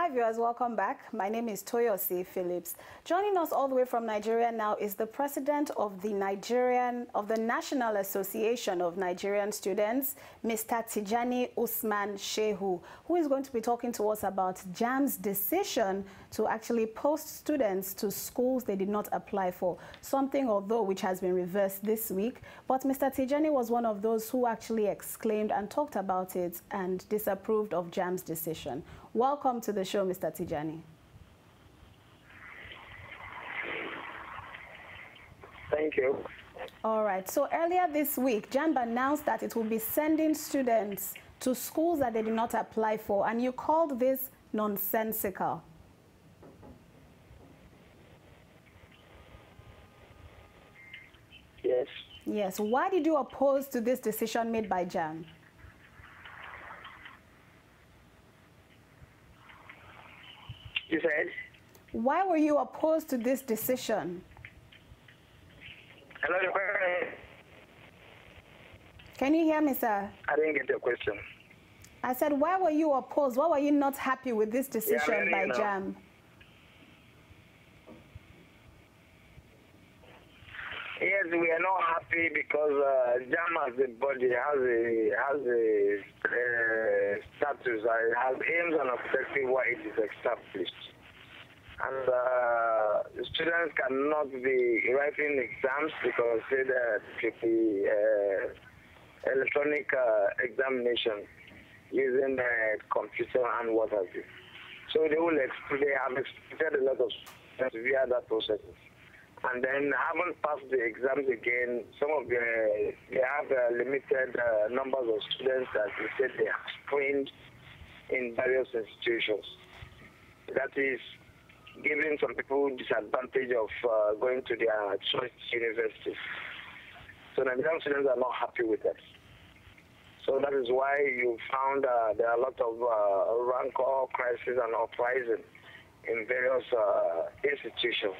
Hi viewers, welcome back. My name is Toyosi Phillips. Joining us all the way from Nigeria now is the president of the National Association of Nigerian Students, Mr. Tijani Usman Shehu, who is going to be talking to us about Jamb's decision to actually post students to schools they did not apply for, something although which has been reversed this week. But Mr. Tijani was one of those who actually exclaimed and talked about it and disapproved of Jamb's decision. Welcome to the show, Mr. Tijani. Thank you. All right. So earlier this week, Jamb announced that it will be sending students to schools that they did not apply for, and you called this nonsensical. Yes. Yes. Why did you oppose to this decision made by Jamb? You said? Why were you opposed to this decision? Hello? Can you hear me, sir? I didn't get your question. I said, why were you opposed? Why were you not happy with this decision by Jamb? Yes, we are not happy because Jamb as a body has a status, has aims and objectives why it is established. And the students cannot be writing exams because it the electronic examination using computer and what have you. So they have expected a lot of students via that process. And then haven't passed the exams again. Some of they have limited numbers of students that they said they have screened in various institutions. That is giving some people disadvantage of going to their choice universities. So Nigerian students are not happy with that. So that is why you found there are a lot of rancor, crisis, and uprising in various institutions.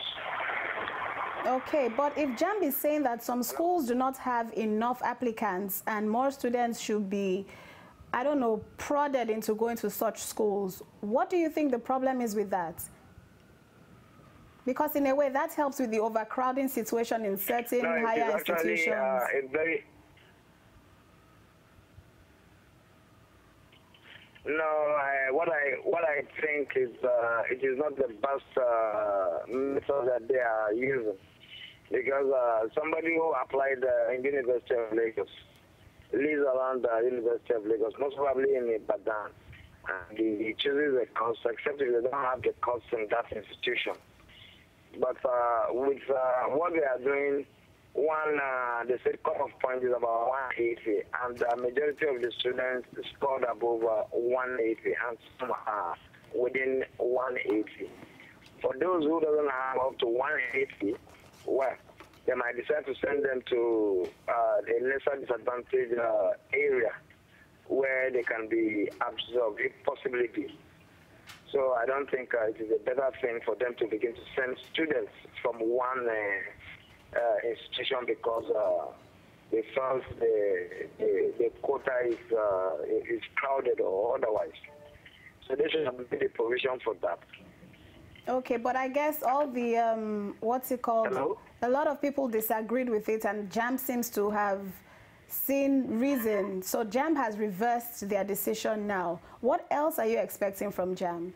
Okay, but if Jamb is saying that some schools do not have enough applicants and more students should be, I don't know, prodded into going to such schools, what do you think the problem is with that? Because in a way that helps with the overcrowding situation in certain higher institutions. What I think is it is not the best method that they are using, because somebody who applied in University of Lagos lives around the University of Lagos, most probably in Ibadan, and he chooses a course, except if they don't have the course in that institution. But with what they are doing, they said cut-off point is about 180, and the majority of the students scored above 180, and some are within 180. For those who doesn't have up to 180, well, they might decide to send them to a lesser disadvantaged area where they can be absorbed, if possibly be. So I don't think it is a better thing for them to begin to send students from one institution because they felt the quota is crowded or otherwise. So they should have made a provision for that. Okay, but I guess all the, what's it called? Hello? A lot of people disagreed with it, and Jamb seems to have seen reason. So Jamb has reversed their decision now. What else are you expecting from Jamb?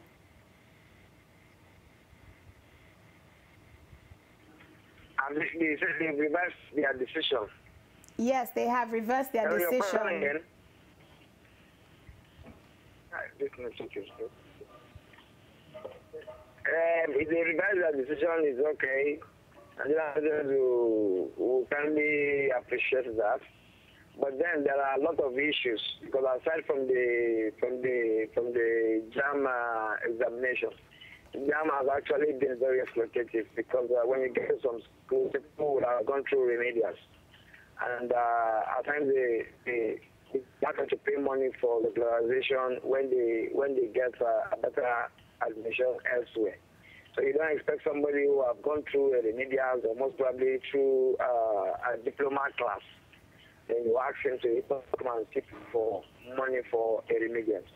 And they reversed their decision. Yes, they have reversed their decision. If they reverse their decision, is okay. And we kindly appreciate that. But then there are a lot of issues, because aside from the Jamb examination, Jamb has actually been very exploitative, because when you get to some schools, people would have gone through remedials, and at times they have to pay money for regularization when they get a better admission elsewhere. So you don't expect somebody who have gone through a remedials or most probably through a diploma class, then you ask him to come and seek for money for a remedials.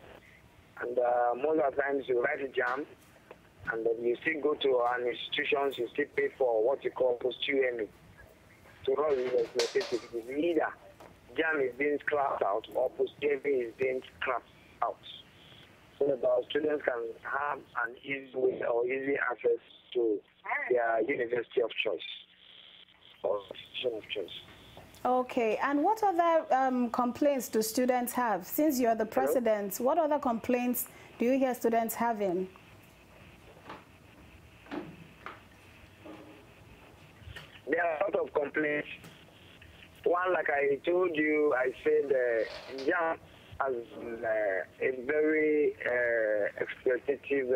And most of the times you write a Jamb, and then you still go to an institution, you still pay for what you call post-UME. To run the necessity, either Jamb is being scrapped out or post-UME is being scrapped out. So that our students can have an easy way or easy access to their university of choice or institution of choice. Okay, and what other complaints do students have? Since you're the president, what other complaints do you hear students having? There are a lot of complaints. One, like I told you, I said Jamb as a very exploitative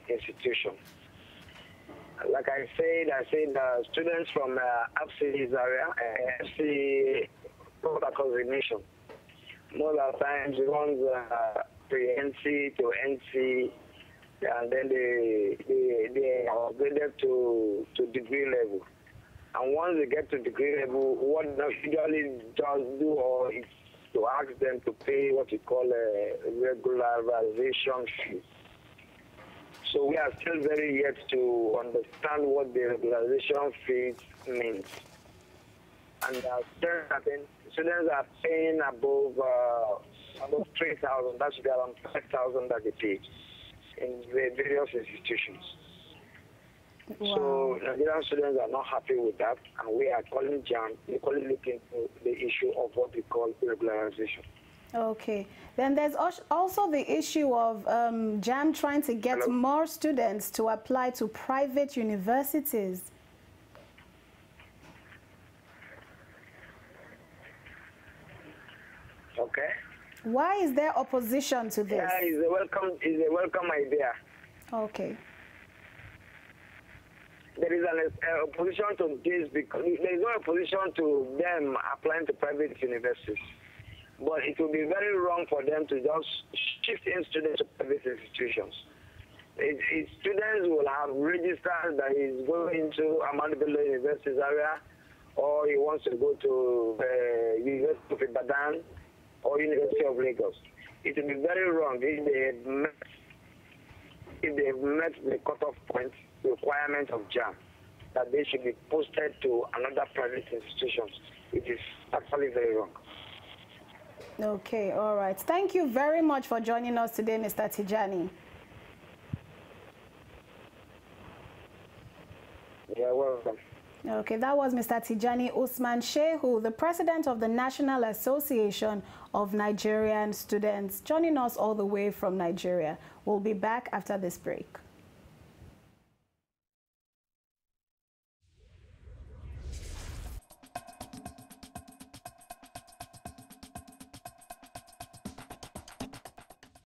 institution. Like I said students from FC's area, FC across the nation, most of the times runs pre-NC to NC, and then they are upgraded to degree level. And once they get to degree level, what they usually does do or is to ask them to pay what we call a regularization fee. So we are still very yet to understand what the regularization fee means. And students are paying above 3,000, that should be around 5,000 that they pay in various institutions. Wow. So Nigerian students are not happy with that, and we are calling Jamb, we're looking into the issue of what we call regularization. Okay. Then there's also the issue of Jamb trying to get more students to apply to private universities. Okay. Why is there opposition to this? Yeah, it's a welcome idea. Okay. There is an opposition to this because there is no opposition to them applying to private universities. But it will be very wrong for them to just shift in students to private institutions. Students will have registered that he's going to Ahmadu Bello University's area, or he wants to go to University of Ibadan or University of Lagos. It will be very wrong if they have met the cutoff point requirement of Jamb, that they should be posted to another private institutions. It is actually very wrong. Okay, all right. Thank you very much for joining us today, Mr. Tijani. You're welcome. Okay, that was Mr. Tijani Usman Shehu, the president of the National Association of Nigerian Students, joining us all the way from Nigeria. We'll be back after this break.